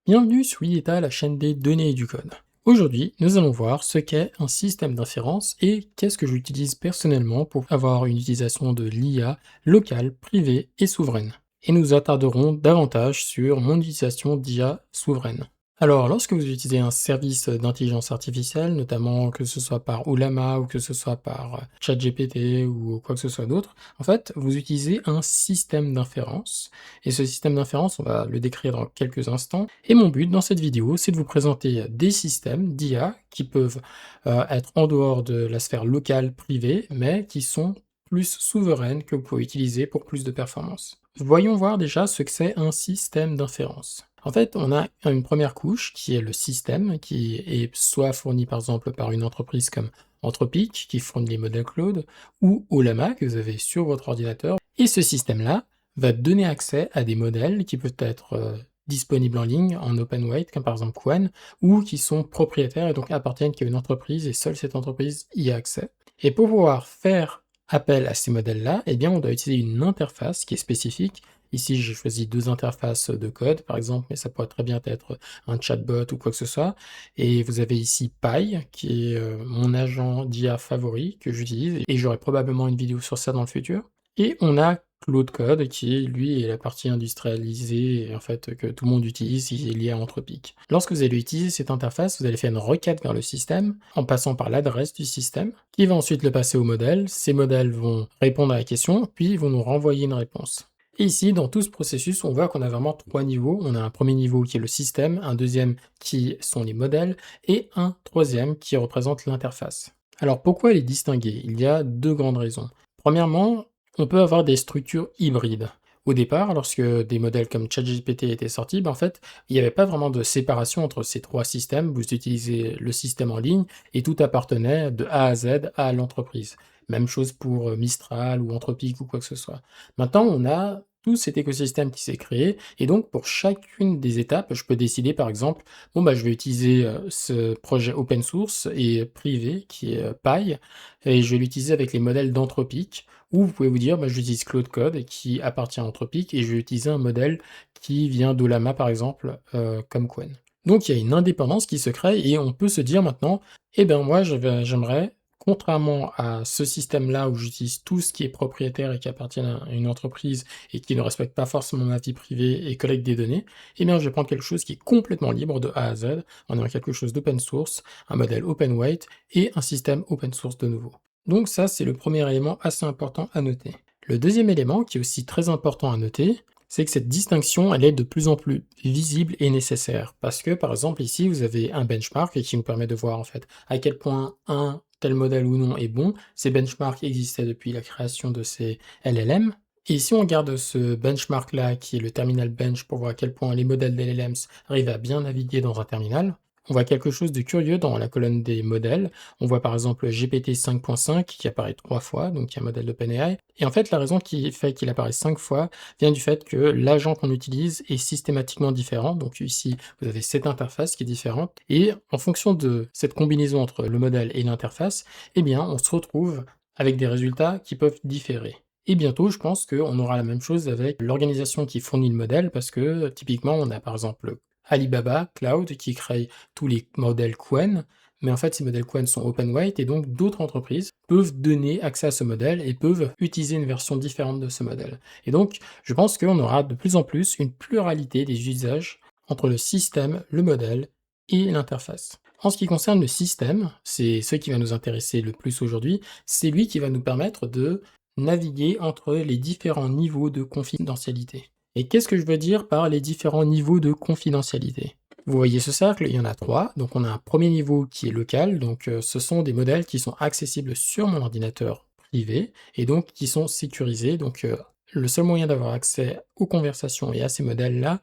Bienvenue sur IETA, la chaîne des données et du code. Aujourd'hui, nous allons voir ce qu'est un système d'inférence et qu'est-ce que j'utilise personnellement pour avoir une utilisation de l'IA locale, privée et souveraine. Et nous attarderons davantage sur mon utilisation d'IA souveraine. Alors, lorsque vous utilisez un service d'intelligence artificielle, notamment que ce soit par Ollama ou que ce soit par ChatGPT ou quoi que ce soit d'autre, en fait, vous utilisez un système d'inférence. Et ce système d'inférence, on va le décrire dans quelques instants. Et mon but dans cette vidéo, c'est de vous présenter des systèmes d'IA qui peuvent être en dehors de la sphère locale privée, mais qui sont plus souveraines que vous pouvez utiliser pour plus de performance. Voyons voir déjà ce que c'est un système d'inférence. En fait, on a une première couche qui est le système, qui est soit fourni par exemple par une entreprise comme Anthropic, qui fournit les modèles Claude, ou Ollama, que vous avez sur votre ordinateur. Et ce système-là va donner accès à des modèles qui peuvent être disponibles en ligne, en open weight, comme par exemple Qwen, ou qui sont propriétaires et donc appartiennent qu'à une entreprise, et seule cette entreprise y a accès. Et pour pouvoir faire appel à ces modèles-là, eh bien, on doit utiliser une interface qui est spécifique. Ici, j'ai choisi deux interfaces de code, par exemple, mais ça pourrait très bien être un chatbot ou quoi que ce soit. Et vous avez ici Pi, qui est mon agent d'IA favori que j'utilise, et j'aurai probablement une vidéo sur ça dans le futur. Et on a Claude Code, qui lui est la partie industrialisée, en fait, que tout le monde utilise, qui est lié à Anthropic. Lorsque vous allez utiliser cette interface, vous allez faire une requête vers le système, en passant par l'adresse du système, qui va ensuite le passer au modèle. Ces modèles vont répondre à la question, puis vont nous renvoyer une réponse. Et ici, dans tout ce processus, on voit qu'on a vraiment trois niveaux. On a un premier niveau qui est le système, un deuxième qui sont les modèles, et un troisième qui représente l'interface. Alors pourquoi les distinguer? Il y a deux grandes raisons. Premièrement, on peut avoir des structures hybrides. Au départ, lorsque des modèles comme ChatGPT étaient sortis, en fait, il n'y avait pas vraiment de séparation entre ces trois systèmes. Vous utilisez le système en ligne et tout appartenait de A à Z à l'entreprise. Même chose pour Mistral ou Anthropic ou quoi que ce soit. Maintenant, on a tout cet écosystème qui s'est créé, et donc pour chacune des étapes, je peux décider par exemple, je vais utiliser ce projet open source et privé qui est Pi, et je vais l'utiliser avec les modèles d'Anthropic, ou vous pouvez vous dire, j'utilise Claude Code qui appartient à Anthropic, et je vais utiliser un modèle qui vient d'Ollama par exemple, comme Qwen. Donc il y a une indépendance qui se crée, et on peut se dire maintenant, moi j'aimerais, contrairement à ce système-là où j'utilise tout ce qui est propriétaire et qui appartient à une entreprise et qui ne respecte pas forcément ma vie privée et collecte des données, je vais prendre quelque chose qui est complètement libre de A à Z, en ayant quelque chose d'open source, un modèle open weight et un système open source de nouveau. Donc ça, c'est le premier élément assez important à noter. Le deuxième élément, qui est aussi très important à noter, c'est que cette distinction, elle est de plus en plus visible et nécessaire. Parce que, par exemple, ici, vous avez un benchmark qui nous permet de voir, en fait, à quel point un tel modèle ou non est bon. Ces benchmarks existaient depuis la création de ces LLM. Et si on regarde ce benchmark-là, qui est le terminal bench, pour voir à quel point les modèles d'LLMs arrivent à bien naviguer dans un terminal, on voit quelque chose de curieux dans la colonne des modèles. On voit par exemple GPT 5.5 qui apparaît 3 fois, donc il y a un modèle d'OpenAI. Et en fait, la raison qui fait qu'il apparaît 5 fois vient du fait que l'agent qu'on utilise est systématiquement différent. Donc ici, vous avez cette interface qui est différente. Et en fonction de cette combinaison entre le modèle et l'interface, on se retrouve avec des résultats qui peuvent différer. Et bientôt, je pense qu'on aura la même chose avec l'organisation qui fournit le modèle, parce que typiquement, on a par exemple Alibaba Cloud qui crée tous les modèles Qwen, mais en fait ces modèles Qwen sont open weight et donc d'autres entreprises peuvent donner accès à ce modèle et peuvent utiliser une version différente de ce modèle. Et donc je pense qu'on aura de plus en plus une pluralité des usages entre le système, le modèle et l'interface. En ce qui concerne le système, c'est ce qui va nous intéresser le plus aujourd'hui, c'est lui qui va nous permettre de naviguer entre les différents niveaux de confidentialité. Et qu'est-ce que je veux dire par les différents niveaux de confidentialité? Vous voyez ce cercle, il y en a trois. Donc on a un premier niveau qui est local, donc ce sont des modèles qui sont accessibles sur mon ordinateur privé et donc qui sont sécurisés. Donc le seul moyen d'avoir accès aux conversations et à ces modèles-là,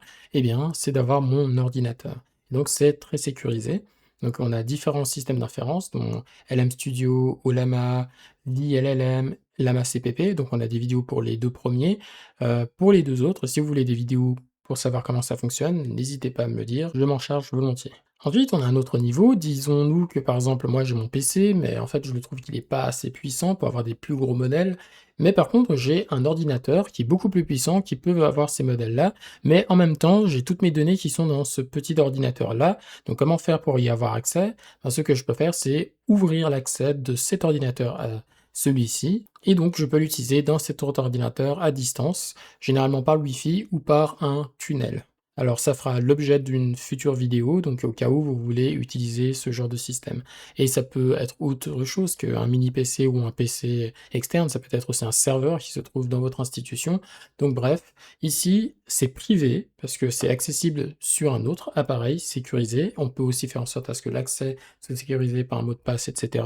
c'est d'avoir mon ordinateur. Donc c'est très sécurisé. Donc on a différents systèmes d'inférence, dont LM Studio, Ollama, LLM, Llama CPP, donc on a des vidéos pour les deux premiers. Pour les deux autres, si vous voulez des vidéos pour savoir comment ça fonctionne, n'hésitez pas à me le dire, je m'en charge volontiers. Ensuite, on a un autre niveau. Disons-nous que par exemple, moi j'ai mon PC, mais en fait, je le trouve qu'il est pas assez puissant pour avoir des plus gros modèles. Mais par contre, j'ai un ordinateur qui est beaucoup plus puissant, qui peut avoir ces modèles-là. Mais en même temps, j'ai toutes mes données qui sont dans ce petit ordinateur-là. Donc, comment faire pour y avoir accès? Ben, ce que je peux faire, c'est ouvrir l'accès de cet ordinateur à celui-ci. Et donc, je peux l'utiliser dans cet autre ordinateur à distance, généralement par le Wi-Fi ou par un tunnel. Alors ça fera l'objet d'une future vidéo, donc au cas où vous voulez utiliser ce genre de système. Et ça peut être autre chose qu'un mini PC ou un PC externe, ça peut être aussi un serveur qui se trouve dans votre institution. Donc bref, ici c'est privé parce que c'est accessible sur un autre appareil sécurisé. On peut aussi faire en sorte à ce que l'accès soit sécurisé par un mot de passe, etc.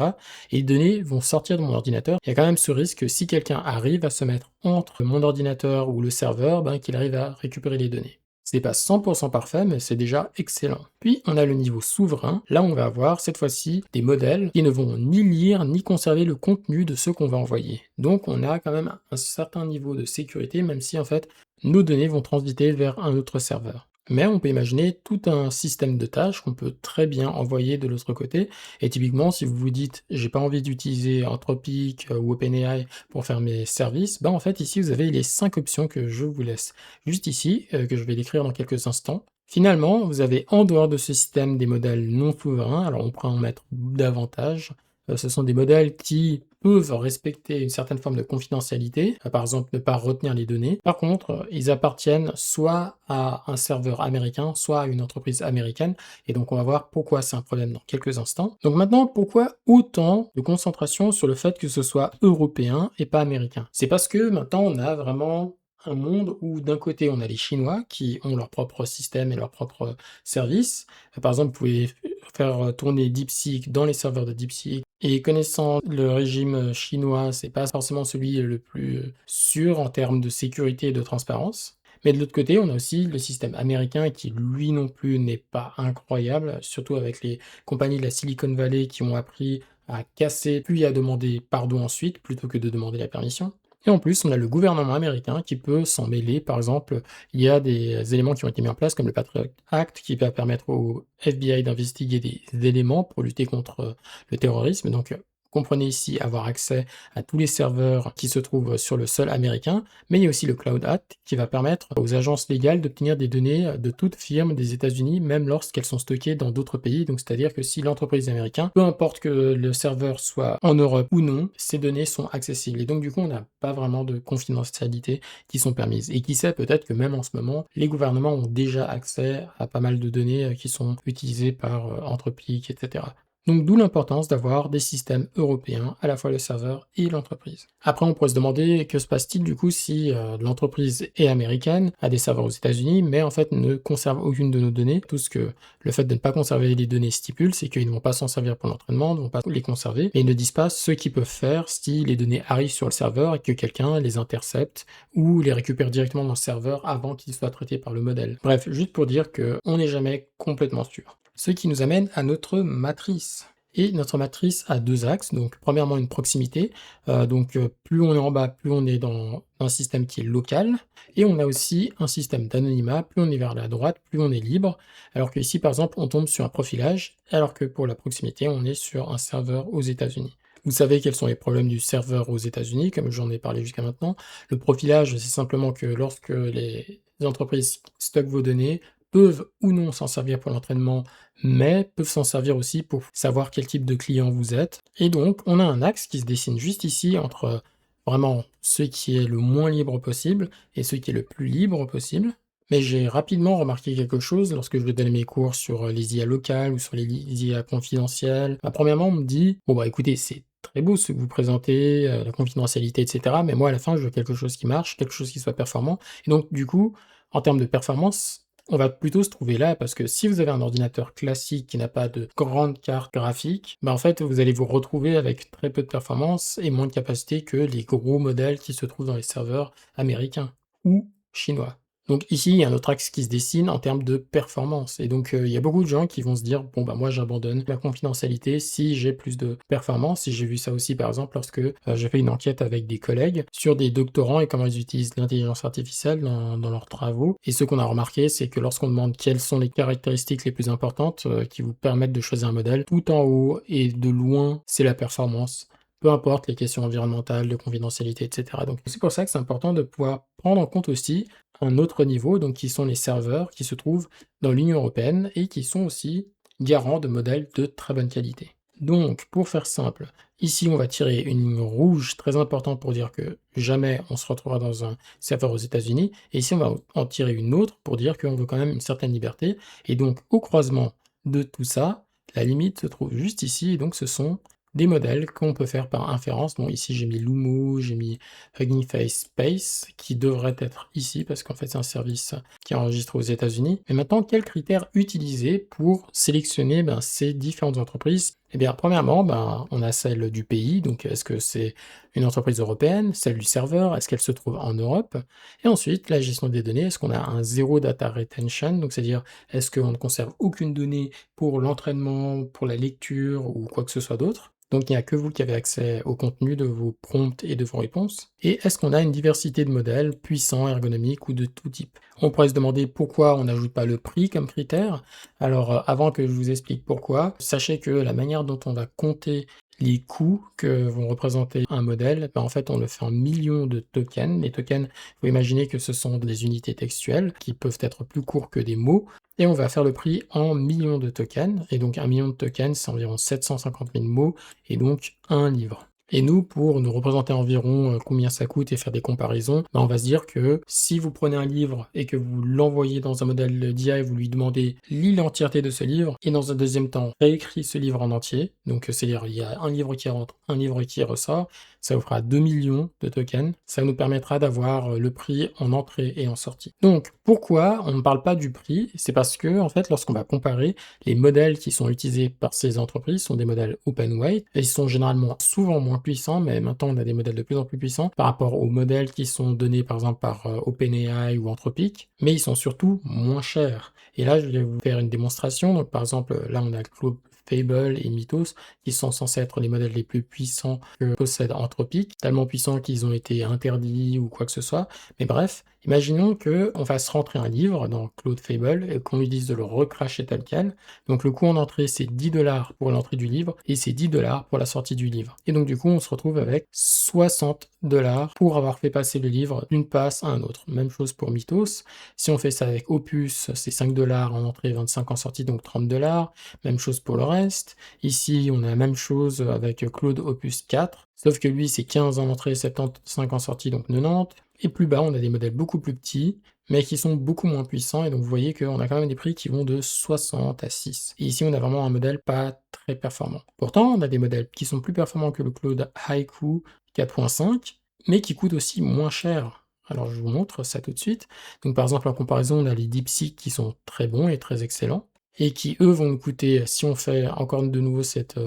Et les données vont sortir de mon ordinateur. Il y a quand même ce risque que si quelqu'un arrive à se mettre entre mon ordinateur ou le serveur, ben, qu'il arrive à récupérer les données. C'est pas 100% parfait, mais c'est déjà excellent. Puis on a le niveau souverain. Là, on va avoir cette fois-ci des modèles qui ne vont ni lire ni conserver le contenu de ce qu'on va envoyer. Donc on a quand même un certain niveau de sécurité, même si en fait nos données vont transiter vers un autre serveur. Mais on peut imaginer tout un système de tâches qu'on peut très bien envoyer de l'autre côté. Et typiquement, si vous vous dites j'ai pas envie d'utiliser Anthropic ou OpenAI pour faire mes services, bah en fait ici vous avez les 5 options que je vous laisse juste ici, que je vais décrire dans quelques instants. Finalement, vous avez en dehors de ce système des modèles non souverains, alors on pourrait en mettre davantage. Ce sont des modèles qui peuvent respecter une certaine forme de confidentialité, par exemple ne pas retenir les données. Par contre, ils appartiennent soit à un serveur américain, soit à une entreprise américaine, et donc on va voir pourquoi c'est un problème dans quelques instants. Donc maintenant, pourquoi autant de concentration sur le fait que ce soit européen et pas américain? C'est parce que maintenant on a vraiment un monde où d'un côté on a les Chinois qui ont leur propre système et leur propre service. Par exemple, vous pouvez faire tourner DeepSeek dans les serveurs de DeepSeek. Et connaissant le régime chinois, c'est pas forcément celui le plus sûr en termes de sécurité et de transparence. Mais de l'autre côté, on a aussi le système américain qui, lui non plus, n'est pas incroyable, surtout avec les compagnies de la Silicon Valley qui ont appris à casser puis à demander pardon ensuite, plutôt que de demander la permission. Et en plus, on a le gouvernement américain qui peut s'en mêler. Par exemple, il y a des éléments qui ont été mis en place, comme le Patriot Act, qui va permettre au FBI d'investiguer des éléments pour lutter contre le terrorisme. Donc, comprenez ici avoir accès à tous les serveurs qui se trouvent sur le sol américain, mais il y a aussi le Cloud Act qui va permettre aux agences légales d'obtenir des données de toute firme des États-Unis, même lorsqu'elles sont stockées dans d'autres pays. Donc, c'est-à-dire que si l'entreprise est américaine, peu importe que le serveur soit en Europe ou non, ces données sont accessibles. Et donc, du coup, on n'a pas vraiment de confidentialité qui sont permises. Et qui sait, peut-être que même en ce moment, les gouvernements ont déjà accès à pas mal de données qui sont utilisées par Anthropic, etc. Donc d'où l'importance d'avoir des systèmes européens, à la fois le serveur et l'entreprise. Après, on pourrait se demander que se passe-t-il du coup si l'entreprise est américaine, a des serveurs aux États-Unis, mais en fait ne conserve aucune de nos données. Tout ce que le fait de ne pas conserver les données stipule, c'est qu'ils ne vont pas s'en servir pour l'entraînement, ne vont pas les conserver, mais ils ne disent pas ce qu'ils peuvent faire si les données arrivent sur le serveur et que quelqu'un les intercepte ou les récupère directement dans le serveur avant qu'ils soient traités par le modèle. Bref, juste pour dire qu'on n'est jamais complètement sûr. Ce qui nous amène à notre matrice. Et notre matrice a deux axes, donc premièrement une proximité, plus on est en bas, plus on est dans un système qui est local, et on a aussi un système d'anonymat, plus on est vers la droite, plus on est libre, alors que ici par exemple on tombe sur un profilage, alors que pour la proximité on est sur un serveur aux États-Unis. Vous savez quels sont les problèmes du serveur aux États-Unis, comme j'en ai parlé jusqu'à maintenant. Le profilage, c'est simplement que lorsque les entreprises stockent vos données, peuvent ou non s'en servir pour l'entraînement, mais peuvent s'en servir aussi pour savoir quel type de client vous êtes. Et donc, on a un axe qui se dessine juste ici entre vraiment ce qui est le moins libre possible et ce qui est le plus libre possible. Mais j'ai rapidement remarqué quelque chose lorsque je vais donner mes cours sur les IA locales ou sur les IA confidentielles. Bah, premièrement, on me dit, bon bah écoutez, c'est très beau ce que vous présentez, la confidentialité, etc. Mais moi, à la fin, je veux quelque chose qui marche, quelque chose qui soit performant. Et donc, du coup, en termes de performance, on va plutôt se trouver là, parce que si vous avez un ordinateur classique qui n'a pas de grande carte graphique, bah en fait, vous allez vous retrouver avec très peu de performance et moins de capacité que les gros modèles qui se trouvent dans les serveurs américains ou chinois. Donc ici, il y a un autre axe qui se dessine en termes de performance et donc il y a beaucoup de gens qui vont se dire: «Bon, bah, moi j'abandonne la confidentialité si j'ai plus de performance» et j'ai vu ça aussi par exemple lorsque, j'ai fait une enquête avec des collègues sur des doctorants et comment ils utilisent l'intelligence artificielle dans leurs travaux et ce qu'on a remarqué, c'est que lorsqu'on demande quelles sont les caractéristiques les plus importantes, qui vous permettent de choisir un modèle, tout en haut et de loin, c'est la performance. Peu importe les questions environnementales, de confidentialité et cetera. Donc c'est pour ça que c'est important de pouvoir prendre en compte aussi un autre niveau, donc qui sont les serveurs qui se trouvent dans l'Union européenne et qui sont aussi garants de modèles de très bonne qualité. Donc, pour faire simple, ici on va tirer une ligne rouge très importante pour dire que jamais on se retrouvera dans un serveur aux États-Unis, et ici on va en tirer une autre pour dire qu'on veut quand même une certaine liberté, et donc au croisement de tout ça, la limite se trouve juste ici, et donc ce sont des modèles qu'on peut faire par inférence. Bon, ici j'ai mis Lumo, j'ai mis Hugging Face Space, qui devrait être ici, parce qu'en fait c'est un service qui est enregistré aux États-Unis. Mais maintenant, quels critères utiliser pour sélectionner ces différentes entreprises? Eh bien, premièrement, on a celle du pays, donc est-ce que c'est une entreprise européenne, celle du serveur, est-ce qu'elle se trouve en Europe? Et ensuite, la gestion des données, est-ce qu'on a un zéro data retention, donc c'est-à-dire est-ce qu'on ne conserve aucune donnée pour l'entraînement, pour la lecture ou quoi que ce soit d'autre? Donc il n'y a que vous qui avez accès au contenu de vos prompts et de vos réponses. Et est-ce qu'on a une diversité de modèles puissants, ergonomiques ou de tout type? On pourrait se demander pourquoi on n'ajoute pas le prix comme critère. Alors avant que je vous explique pourquoi, sachez que la manière dont on va compter les coûts que vont représenter un modèle, en fait on le fait en millions de tokens. Les tokens, il faut imaginer que ce sont des unités textuelles qui peuvent être plus courts que des mots. Et on va faire le prix en millions de tokens. Et donc 1 million de tokens, c'est environ 750 000 mots, et donc un livre. Et nous, pour nous représenter environ combien ça coûte et faire des comparaisons, on va se dire que si vous prenez un livre et que vous l'envoyez dans un modèle d'IA et vous lui demandez lis l'entièreté de ce livre, et dans un deuxième temps, réécrit ce livre en entier, donc c'est-à-dire il y a un livre qui rentre, un livre qui ressort, ça vous fera 2 millions de tokens. Ça nous permettra d'avoir le prix en entrée et en sortie. Donc, pourquoi on ne parle pas du prix? C'est parce que, en fait, lorsqu'on va comparer, les modèles qui sont utilisés par ces entreprises sont des modèles open weight, et ils sont généralement souvent moins puissants, mais maintenant on a des modèles de plus en plus puissants par rapport aux modèles qui sont donnés par exemple par OpenAI ou Anthropic, mais ils sont surtout moins chers. Et là, je vais vous faire une démonstration. Donc, par exemple, là, on a Claude Fable et Mythos, qui sont censés être les modèles les plus puissants que possède Anthropic, tellement puissants qu'ils ont été interdits ou quoi que ce soit. Mais bref, imaginons qu'on fasse rentrer un livre dans Claude Fable et qu'on lui dise de le recracher tel quel. Donc le coût en entrée, c'est 10 $ pour l'entrée du livre et c'est 10 $ pour la sortie du livre. Et donc du coup, on se retrouve avec 60 $ pour avoir fait passer le livre d'une passe à un autre. Même chose pour Mythos. Si on fait ça avec Opus, c'est 5 $ en entrée, 25 en sortie, donc 30 $. Même chose pour le reste. Ici, on a la même chose avec Claude Opus 4, sauf que lui, c'est 15 en entrée, 75 en sortie, donc 90. Et plus bas, on a des modèles beaucoup plus petits, mais qui sont beaucoup moins puissants, et donc vous voyez qu'on a quand même des prix qui vont de 60 à 6. Et ici, on a vraiment un modèle pas très performant. Pourtant, on a des modèles qui sont plus performants que le Claude Haiku 4.5, mais qui coûtent aussi moins cher. Alors, je vous montre ça tout de suite. Donc, par exemple, en comparaison, on a les DeepSeek qui sont très bons et très excellents, et qui, eux, vont nous coûter, si on fait encore de nouveau cette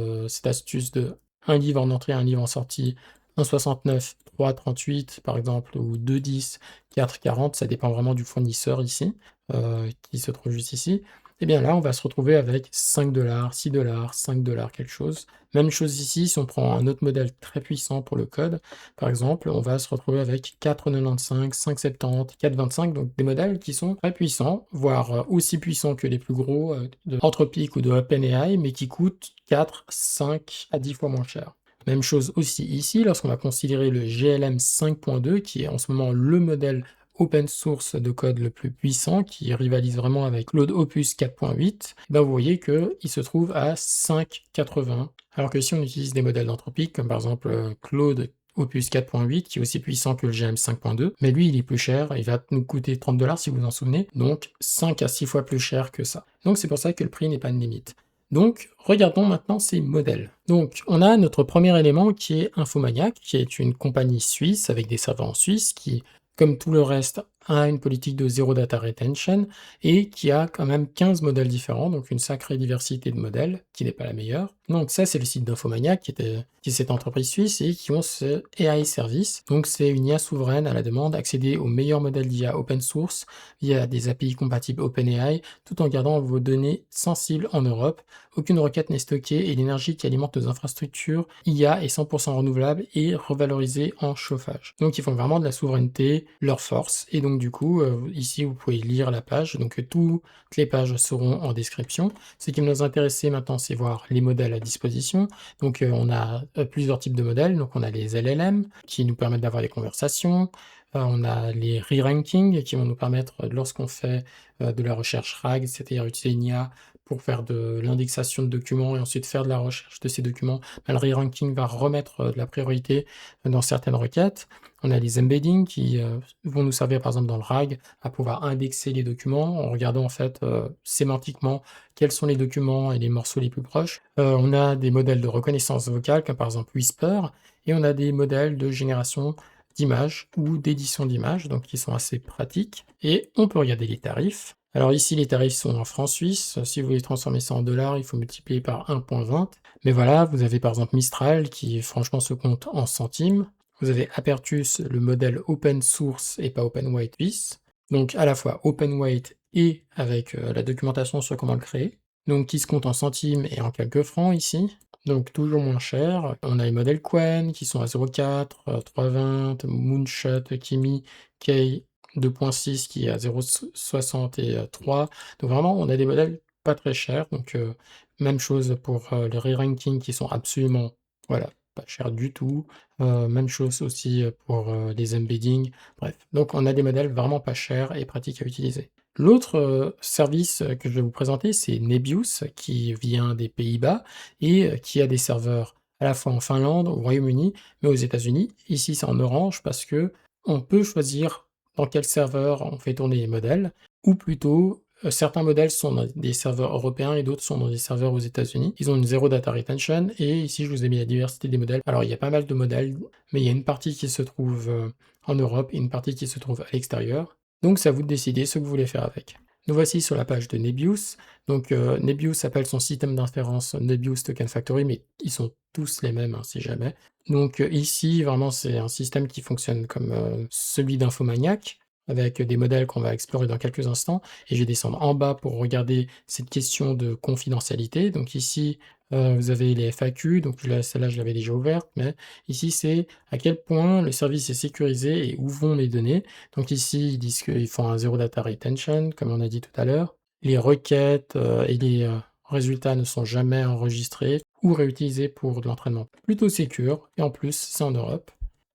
astuce de un livre en entrée, un livre en sortie, 1,69, 3,38 par exemple, ou 2,10, 4,40, ça dépend vraiment du fournisseur ici, qui se trouve juste ici. Et bien là, on va se retrouver avec 5 $, 6 $, 5 $ quelque chose. Même chose ici, si on prend un autre modèle très puissant pour le code, par exemple, on va se retrouver avec 4,95, 5,70, 4,25, donc des modèles qui sont très puissants, voire aussi puissants que les plus gros de Anthropic ou de OpenAI, mais qui coûtent 4, 5 à 10 fois moins cher. Même chose aussi ici, lorsqu'on va considérer le GLM 5.2, qui est en ce moment le modèle open source de code le plus puissant, qui rivalise vraiment avec Claude Opus 4.8, vous voyez qu'il se trouve à 5,80. Alors que si on utilise des modèles d'Anthropic, comme par exemple Claude Opus 4.8, qui est aussi puissant que le GM 5.2, mais lui il est plus cher, il va nous coûter 30 $ si vous vous en souvenez, donc 5 à 6 fois plus cher que ça. Donc c'est pour ça que le prix n'est pas une limite. Donc, regardons maintenant ces modèles. Donc, on a notre premier élément qui est Infomaniac, qui est une compagnie suisse avec des serveurs en Suisse qui, comme tout le reste, a une politique de zéro data retention et qui a quand même 15 modèles différents, donc une sacrée diversité de modèles, qui n'est pas la meilleure. Donc ça, c'est le site d'Infomaniac qui est cette entreprise suisse et qui ont ce AI Service. Donc c'est une IA souveraine à la demande, accéder aux meilleurs modèles d'IA open source via des API compatibles OpenAI, tout en gardant vos données sensibles en Europe. Aucune requête n'est stockée et l'énergie qui alimente nos infrastructures IA est 100% renouvelable et revalorisée en chauffage. Donc ils font vraiment de la souveraineté, leur force. Et donc du coup, ici vous pouvez lire la page. Donc toutes les pages seront en description. Ce qui nous intéressait maintenant, c'est voir les modèles à disposition. Donc, on a plusieurs types de modèles. Donc, on a les LLM qui nous permettent d'avoir des conversations. On a les re-ranking qui vont nous permettre, lorsqu'on fait de la recherche RAG, c'est-à-dire utiliser une IA pour faire de l'indexation de documents et ensuite faire de la recherche de ces documents, le re-ranking va remettre de la priorité dans certaines requêtes. On a les embeddings qui vont nous servir par exemple dans le RAG à pouvoir indexer les documents en regardant en fait sémantiquement quels sont les documents et les morceaux les plus proches. On a des modèles de reconnaissance vocale comme par exemple Whisper et on a des modèles de génération d'images ou d'édition d'images, donc qui sont assez pratiques. Et on peut regarder les tarifs. Alors ici, les tarifs sont en francs suisses. Si vous voulez transformer ça en dollars, il faut multiplier par 1,20. Mais voilà, vous avez par exemple Mistral qui franchement se compte en centimes. Vous avez Apertus, le modèle open source et pas open weight vis. Donc à la fois open weight et avec la documentation sur comment le créer. Donc qui se compte en centimes et en quelques francs ici. Donc toujours moins cher. On a les modèles Qwen qui sont à 0,4, 3,20, Moonshot, Kimi, K 2,6 qui est à 0,60 et 3. Donc vraiment, on a des modèles pas très chers. Donc même chose pour les re-ranking qui sont absolument, voilà, pas chers du tout. Même chose aussi pour les embeddings. Bref, donc on a des modèles vraiment pas chers et pratiques à utiliser. L'autre service que je vais vous présenter, c'est Nebius, qui vient des Pays-Bas et qui a des serveurs à la fois en Finlande, au Royaume-Uni, mais aux États-Unis. Ici, c'est en orange parce que on peut choisir dans quel serveur on fait tourner les modèles, ou plutôt certains modèles sont dans des serveurs européens et d'autres sont dans des serveurs aux États-Unis. Ils ont une zéro data retention et ici, je vous ai mis la diversité des modèles. Alors, il y a pas mal de modèles, mais il y a une partie qui se trouve en Europe et une partie qui se trouve à l'extérieur. Donc c'est à vous de décider ce que vous voulez faire avec. Nous voici sur la page de Nebius. Donc Nebius appelle son système d'inférence Nebius Token Factory, mais ils sont tous les mêmes, hein, si jamais. Donc ici, vraiment, c'est un système qui fonctionne comme celui d'Infomaniac, avec des modèles qu'on va explorer dans quelques instants. Et je vais descendre en bas pour regarder cette question de confidentialité. Donc ici, vous avez les FAQ, donc celle-là, je l'avais déjà ouverte, mais ici, c'est à quel point le service est sécurisé et où vont les données. Donc ici, ils disent qu'ils font un zero data retention, comme on a dit tout à l'heure. Les requêtes et les résultats ne sont jamais enregistrés ou réutilisés pour de l'entraînement. Plutôt sécure, et en plus, c'est en Europe.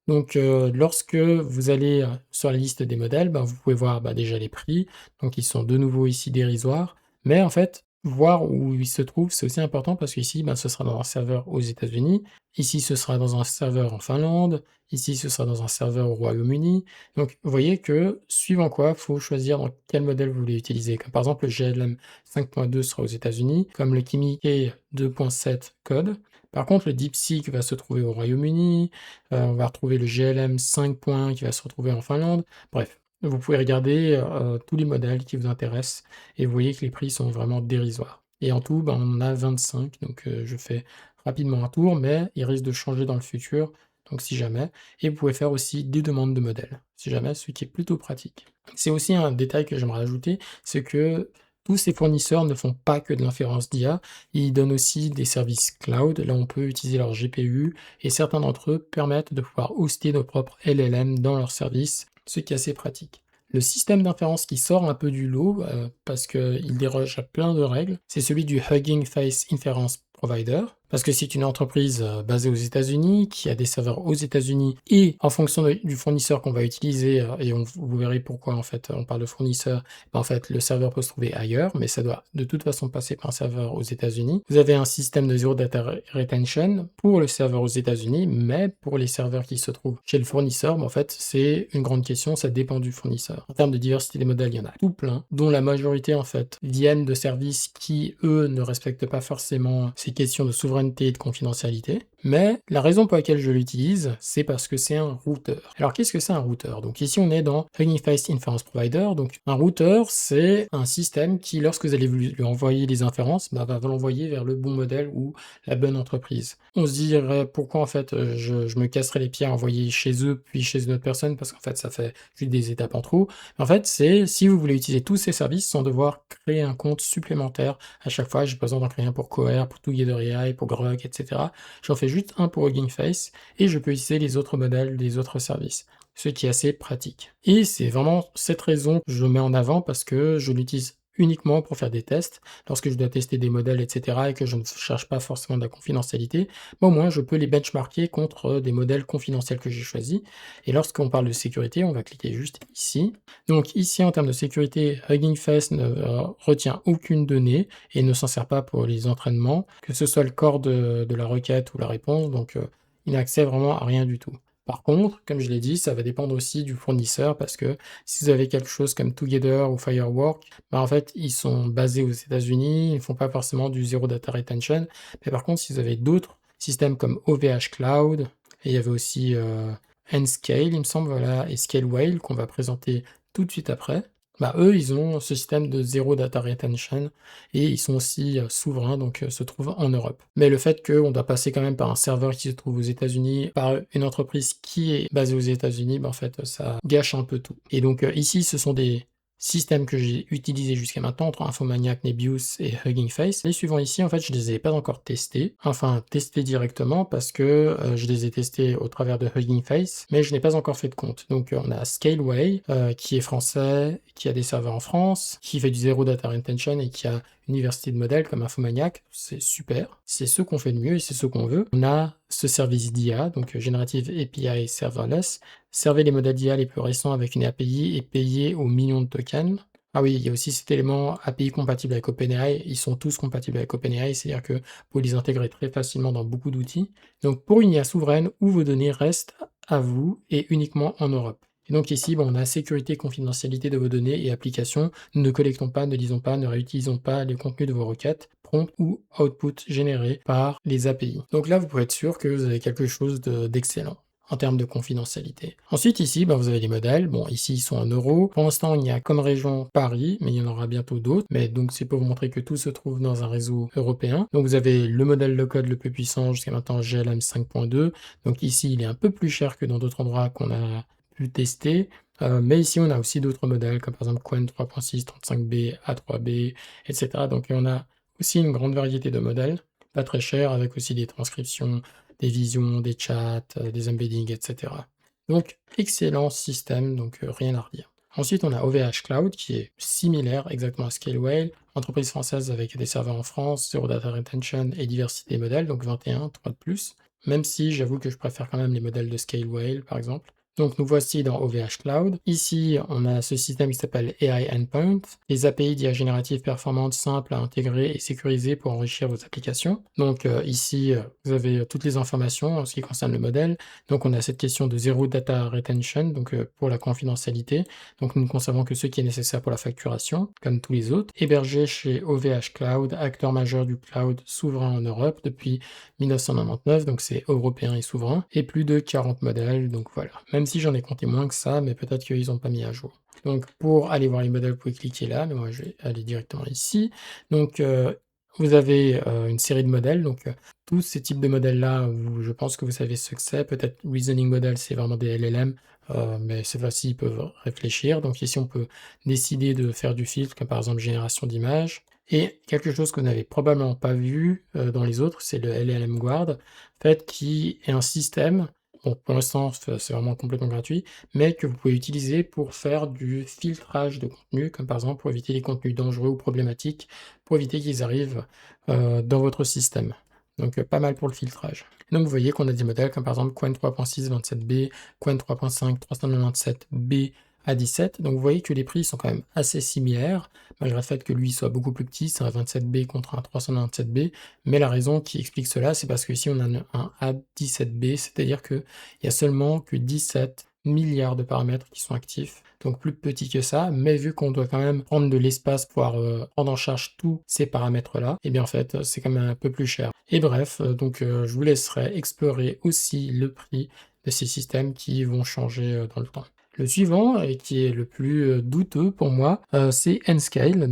Donc lorsque vous allez sur la liste des modèles, vous pouvez voir déjà les prix, donc ils sont de nouveau ici dérisoires, mais en fait, voir où ils se trouvent, c'est aussi important parce qu'ici, ce sera dans un serveur aux États-Unis, ici ce sera dans un serveur en Finlande, ici ce sera dans un serveur au Royaume-Uni. Donc vous voyez que suivant quoi, il faut choisir dans quel modèle vous voulez utiliser. Comme par exemple le GLM 5.2 sera aux États-Unis, comme le Kimi K 2.7 code. Par contre, le DeepSeek va se trouver au Royaume-Uni, on va retrouver le GLM 5 points qui va se retrouver en Finlande. Bref, vous pouvez regarder tous les modèles qui vous intéressent et vous voyez que les prix sont vraiment dérisoires. Et en tout, on en a 25, donc je fais rapidement un tour, mais il risque de changer dans le futur, donc si jamais. Et vous pouvez faire aussi des demandes de modèles, si jamais, ce qui est plutôt pratique. C'est aussi un détail que j'aimerais ajouter, c'est que tous ces fournisseurs ne font pas que de l'inférence d'IA, ils donnent aussi des services cloud. Là, on peut utiliser leur GPU et certains d'entre eux permettent de pouvoir hoster nos propres LLM dans leurs services, ce qui est assez pratique. Le système d'inférence qui sort un peu du lot, parce qu'il déroge à plein de règles, c'est celui du Hugging Face Inference Provider, parce que c'est une entreprise basée aux États-Unis, qui a des serveurs aux États-Unis, et en fonction du fournisseur qu'on va utiliser, et vous verrez pourquoi en fait on parle de fournisseur, en fait le serveur peut se trouver ailleurs, mais ça doit de toute façon passer par un serveur aux États-Unis. Vous avez un système de Zero Data Retention pour le serveur aux États-Unis, mais pour les serveurs qui se trouvent chez le fournisseur, en fait c'est une grande question, ça dépend du fournisseur. En termes de diversité des modèles, il y en a tout plein, dont la majorité en fait viennent de services qui eux ne respectent pas forcément ces questions de souveraineté et de confidentialité. Mais la raison pour laquelle je l'utilise, c'est parce que c'est un routeur. Alors qu'est-ce que c'est un routeur? Donc ici on est dans Hugging Face Inference Provider. Donc un routeur, c'est un système qui, lorsque vous allez lui envoyer des inférences, bah, va l'envoyer vers le bon modèle ou la bonne entreprise. On se dirait pourquoi en fait je me casserais les pieds à envoyer chez eux puis chez une autre personne, parce qu'en fait ça fait juste des étapes en trop. En fait, c'est si vous voulez utiliser tous ces services sans devoir créer un compte supplémentaire à chaque fois. J'ai pas besoin d'en créer un pour Cohere, pour Together AI, pour Grok, etc. J'en fais juste un pour Hugging Face et je peux utiliser les autres modèles des autres services, ce qui est assez pratique. Et c'est vraiment cette raison que je mets en avant, parce que je l'utilise uniquement pour faire des tests, lorsque je dois tester des modèles, etc., et que je ne cherche pas forcément de la confidentialité, mais au moins je peux les benchmarker contre des modèles confidentiels que j'ai choisis. Et lorsqu'on parle de sécurité, on va cliquer juste ici. Donc ici, en termes de sécurité, Hugging Face ne retient aucune donnée et ne s'en sert pas pour les entraînements, que ce soit le corps de la requête ou la réponse, donc il n'a accès vraiment à rien du tout. Par contre, comme je l'ai dit, ça va dépendre aussi du fournisseur, parce que si vous avez quelque chose comme Together ou Firework, bah en fait, ils sont basés aux États-Unis, ils ne font pas forcément du Zero Data Retention. Mais par contre, si vous avez d'autres systèmes comme OVH Cloud, et il y avait aussi Nscale, il me semble, voilà, et Scaleway qu'on va présenter tout de suite après, bah eux, ils ont ce système de Zero Data Retention et ils sont aussi souverains, donc se trouvent en Europe. Mais le fait qu'on doit passer quand même par un serveur qui se trouve aux États-Unis, par une entreprise qui est basée aux États-Unis, bah en fait, ça gâche un peu tout. Et donc ici, ce sont des systèmes que j'ai utilisés jusqu'à maintenant entre Infomaniac, Nebius et Hugging Face. Les suivants ici, en fait, je les ai pas encore testés, enfin testés directement, parce que je les ai testés au travers de Hugging Face, mais je n'ai pas encore fait de compte. Donc on a Scaleway, qui est français, qui a des serveurs en France, qui fait du Zero Data Retention et qui a une diversité de modèles comme Infomaniac, c'est super. C'est ce qu'on fait de mieux et c'est ce qu'on veut. On a ce service d'IA, donc Generative API Serverless. Servez les modèles d'IA les plus récents avec une API et payez aux millions de tokens. Ah oui, il y a aussi cet élément API compatible avec OpenAI. Ils sont tous compatibles avec OpenAI, c'est-à-dire que vous pouvez les intégrer très facilement dans beaucoup d'outils. Donc pour une IA souveraine, où vos données restent à vous et uniquement en Europe. Et donc ici, on a sécurité, confidentialité de vos données et applications. Nous ne collectons pas, ne lisons pas, ne réutilisons pas les contenus de vos requêtes, prompt ou output générés par les API. Donc là, vous pouvez être sûr que vous avez quelque chose d'excellent en termes de confidentialité. Ensuite, ici, vous avez les modèles. Bon, ici, ils sont en euros. Pour l'instant, il y a comme région Paris, mais il y en aura bientôt d'autres. Mais donc, c'est pour vous montrer que tout se trouve dans un réseau européen. Donc, vous avez le modèle low-code le plus puissant jusqu'à maintenant, GLM 5.2. Donc ici, il est un peu plus cher que dans d'autres endroits qu'on a pu tester. Mais ici, on a aussi d'autres modèles, comme par exemple Qwen 3.6, 35B, A3B, etc. Donc, on a aussi une grande variété de modèles, pas très cher, avec aussi des transcriptions, des visions, des chats, des embeddings, etc. Donc, excellent système, donc rien à redire. Ensuite, on a OVH Cloud, qui est similaire exactement à Scaleway, entreprise française avec des serveurs en France, Zero Data Retention et diversité des modèles, donc 21, 3 de plus, même si j'avoue que je préfère quand même les modèles de Scaleway, par exemple. Donc nous voici dans OVH Cloud. Ici, on a ce système qui s'appelle AI Endpoint, les API d'IA générative performantes, simples à intégrer et sécuriser pour enrichir vos applications. Donc ici, vous avez toutes les informations en ce qui concerne le modèle. Donc on a cette question de Zero Data Retention, donc pour la confidentialité. Donc nous ne conservons que ce qui est nécessaire pour la facturation, comme tous les autres. Hébergé chez OVH Cloud, acteur majeur du cloud souverain en Europe depuis 1999, donc c'est européen et souverain, et plus de 40 modèles, donc voilà. Même si j'en ai compté moins que ça, mais peut-être qu'ils n'ont pas mis à jour. Donc pour aller voir les modèles, vous pouvez cliquer là, mais moi je vais aller directement ici. Donc vous avez une série de modèles, donc tous ces types de modèles-là, je pense que vous savez ce que c'est. Peut-être Reasoning Model, c'est vraiment des LLM, mais cette fois-ci, ils peuvent réfléchir. Donc ici, on peut décider de faire du filtre, comme par exemple génération d'images. Et quelque chose que vous n'avez probablement pas vu dans les autres, c'est le LLM Guard, en fait, qui est un système. Bon, pour l'instant, c'est vraiment complètement gratuit, mais que vous pouvez utiliser pour faire du filtrage de contenu, comme par exemple pour éviter les contenus dangereux ou problématiques, pour éviter qu'ils arrivent dans votre système. Donc pas mal pour le filtrage. Donc vous voyez qu'on a des modèles comme par exemple Qwen 3.6 27B, Qwen 3.5 397B à 17. Donc vous voyez que les prix sont quand même assez similaires, malgré le fait que lui soit beaucoup plus petit, c'est un 27B contre un 397B. Mais la raison qui explique cela, c'est parce qu'ici on a un A17B, c'est-à-dire qu'il y a seulement que 17 milliards de paramètres qui sont actifs donc plus petit que ça, mais vu qu'on doit quand même prendre de l'espace pour pouvoir prendre en charge tous ces paramètres-là, et bien en fait, c'est quand même un peu plus cher. Et bref, je vous laisserai explorer aussi le prix de ces systèmes qui vont changer dans le temps. Le suivant, et qui est le plus douteux pour moi, c'est Nscale,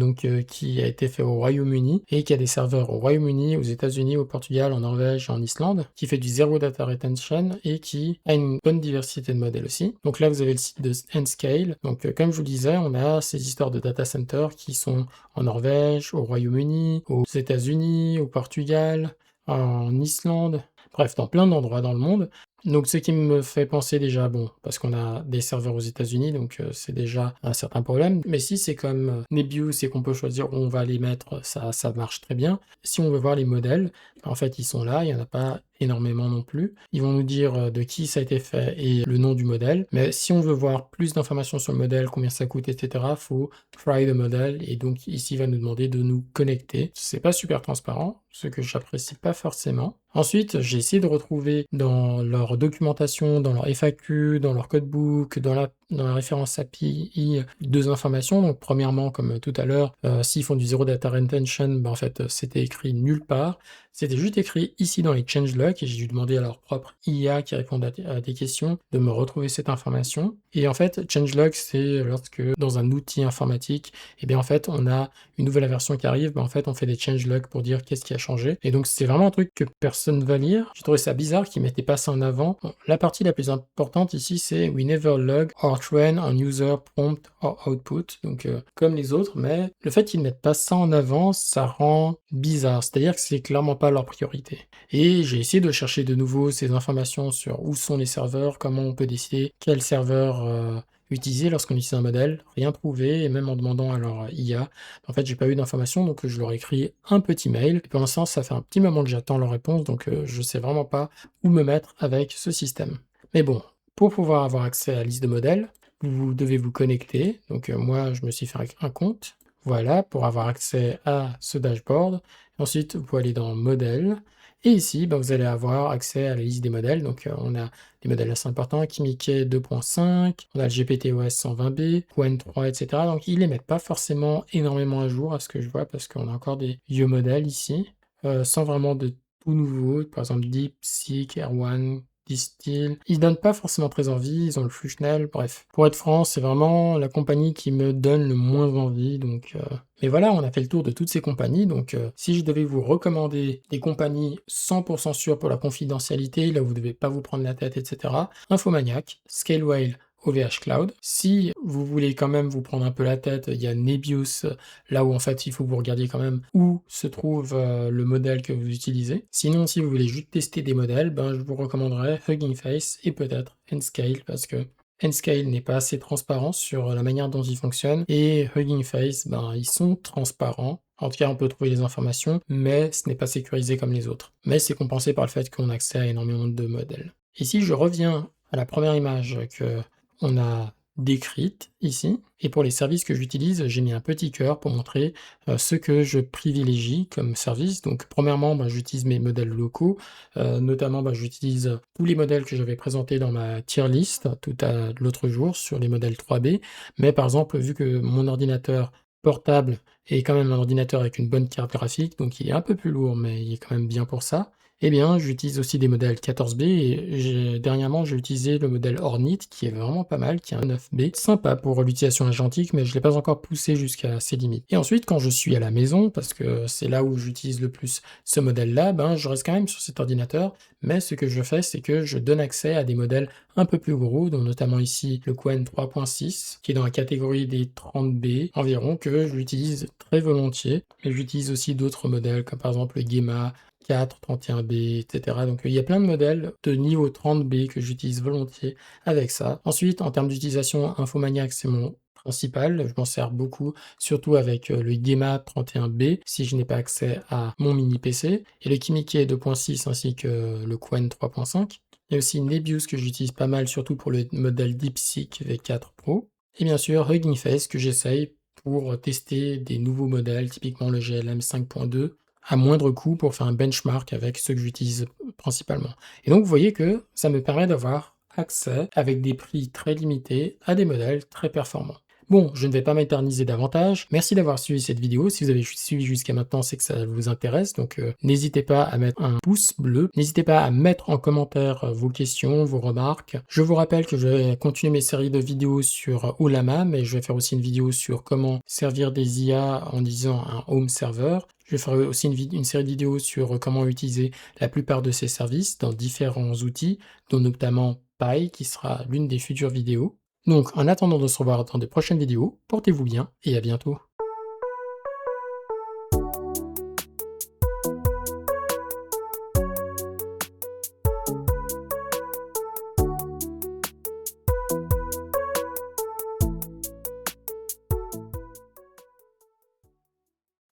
qui a été fait au Royaume-Uni et qui a des serveurs au Royaume-Uni, aux États-Unis, au Portugal, en Norvège et en Islande, qui fait du Zero Data Retention et qui a une bonne diversité de modèles aussi. Donc là, vous avez le site de Nscale. Comme je vous le disais, on a ces histoires de data centers qui sont en Norvège, au Royaume-Uni, aux États-Unis, au Portugal, en Islande, bref, dans plein d'endroits dans le monde. Donc ce qui me fait penser déjà, bon, parce qu'on a des serveurs aux États-Unis, c'est déjà un certain problème. Mais si c'est comme Nebius et qu'on peut choisir où on va les mettre, ça marche très bien. Si on veut voir les modèles, en fait ils sont là, il n'y en a pas énormément non plus. Ils vont nous dire de qui ça a été fait et le nom du modèle. Mais si on veut voir plus d'informations sur le modèle, combien ça coûte, etc., faut try the model. Et donc ici il va nous demander de nous connecter. C'est pas super transparent, ce que j'apprécie pas forcément. Ensuite, j'ai essayé de retrouver dans leur documentation, dans leur FAQ, dans leur codebook, dans la référence API, deux informations. Donc premièrement, comme tout à l'heure, s'ils font du Zero Data Retention, en fait, c'était écrit nulle part. C'était juste écrit ici dans les changelogs et j'ai dû demander à leur propre IA qui répond à des questions de me retrouver cette information. Et en fait, changelog, c'est lorsque dans un outil informatique, en fait, on a une nouvelle version qui arrive, en fait, on fait des changelogs pour dire qu'est-ce qui a changé. Et donc, c'est vraiment un truc que personne va lire. J'ai trouvé ça bizarre qu'ils mettaient pas ça en avant. Bon, la partie la plus importante ici, c'est We never log or train on user prompt or output. Comme les autres, mais le fait qu'ils ne mettent pas ça en avant, ça rend bizarre. C'est-à-dire que c'est clairement pas leur priorité. Et j'ai essayé de chercher de nouveau ces informations sur où sont les serveurs, comment on peut décider quel serveur utiliser lorsqu'on utilise un modèle, rien trouvé, et même en demandant à leur IA, en fait, j'ai pas eu d'informations, donc je leur ai écrit un petit mail. Et pour l'instant, ça fait un petit moment que j'attends leur réponse, je sais vraiment pas où me mettre avec ce système. Mais bon, pour pouvoir avoir accès à la liste de modèles, vous devez vous connecter. Moi, je me suis fait un compte. Voilà, pour avoir accès à ce dashboard. Ensuite, vous pouvez aller dans Modèles. Et ici, vous allez avoir accès à la liste des modèles. On a des modèles assez importants, Kimikai 2.5, on a le GPTOS 120B, Qwen 3, etc. Donc, ils les mettent pas forcément énormément à jour, à ce que je vois, parce qu'on a encore des vieux modèles ici, sans vraiment de tout nouveau. Par exemple, DeepSeek, R1, Distill. Ils donnent pas forcément très envie, ils ont le Fluchnel, bref. Pour être franc, c'est vraiment la compagnie qui me donne le moins envie, Mais voilà, on a fait le tour de toutes ces compagnies, si je devais vous recommander des compagnies 100% sûres pour la confidentialité, là où vous devez pas vous prendre la tête, etc., Infomaniac, Scaleway, OVH Cloud. Si vous voulez quand même vous prendre un peu la tête, il y a Nebius, là où en fait il faut que vous regardiez quand même où se trouve le modèle que vous utilisez. Sinon, si vous voulez juste tester des modèles, je vous recommanderais Hugging Face et peut-être Nscale, parce que Nscale n'est pas assez transparent sur la manière dont ils fonctionnent, et Hugging Face, ils sont transparents. En tout cas, on peut trouver les informations, mais ce n'est pas sécurisé comme les autres. Mais c'est compensé par le fait qu'on a accès à énormément de modèles. Et si je reviens à la première image que on a décrite ici, et pour les services que j'utilise, j'ai mis un petit cœur pour montrer ce que je privilégie comme service. Donc premièrement, j'utilise mes modèles locaux, notamment j'utilise tous les modèles que j'avais présentés dans ma tier list tout à l'autre jour sur les modèles 3B, mais par exemple, vu que mon ordinateur portable est quand même un ordinateur avec une bonne carte graphique, donc il est un peu plus lourd, mais il est quand même bien pour ça, j'utilise aussi des modèles 14B et dernièrement, j'ai utilisé le modèle Hornet qui est vraiment pas mal, qui est un 9B, sympa pour l'utilisation agentique, mais je l'ai pas encore poussé jusqu'à ses limites. Et ensuite, quand je suis à la maison, parce que c'est là où j'utilise le plus ce modèle-là, je reste quand même sur cet ordinateur, mais ce que je fais, c'est que je donne accès à des modèles un peu plus gros, dont notamment ici le Qwen 3.6, qui est dans la catégorie des 30B environ, que j'utilise très volontiers. Mais j'utilise aussi d'autres modèles, comme par exemple le Gemma 4, 31B, etc. Il y a plein de modèles de niveau 30B que j'utilise volontiers avec ça. Ensuite, en termes d'utilisation, Infomaniac, c'est mon principal, je m'en sers beaucoup, surtout avec le Gemma 31B, si je n'ai pas accès à mon mini PC, et le Kimikai 2.6 ainsi que le Qwen 3.5. Il y a aussi Nebius que j'utilise pas mal, surtout pour le modèle DeepSeek V4 Pro. Et bien sûr, Hugging Face que j'essaye pour tester des nouveaux modèles, typiquement le GLM 5.2, à moindre coût pour faire un benchmark avec ceux que j'utilise principalement. Et donc, vous voyez que ça me permet d'avoir accès avec des prix très limités à des modèles très performants. Bon, je ne vais pas m'éterniser davantage. Merci d'avoir suivi cette vidéo. Si vous avez suivi jusqu'à maintenant, c'est que ça vous intéresse. Donc, n'hésitez pas à mettre un pouce bleu. N'hésitez pas à mettre en commentaire vos questions, vos remarques. Je vous rappelle que je vais continuer mes séries de vidéos sur Ollama, mais je vais faire aussi une vidéo sur comment servir des IA en disant un home server. Je vais faire aussi une série de vidéos sur comment utiliser la plupart de ces services dans différents outils, dont notamment Pi, qui sera l'une des futures vidéos. Donc, en attendant de se revoir dans de prochaines vidéos, portez-vous bien et à bientôt.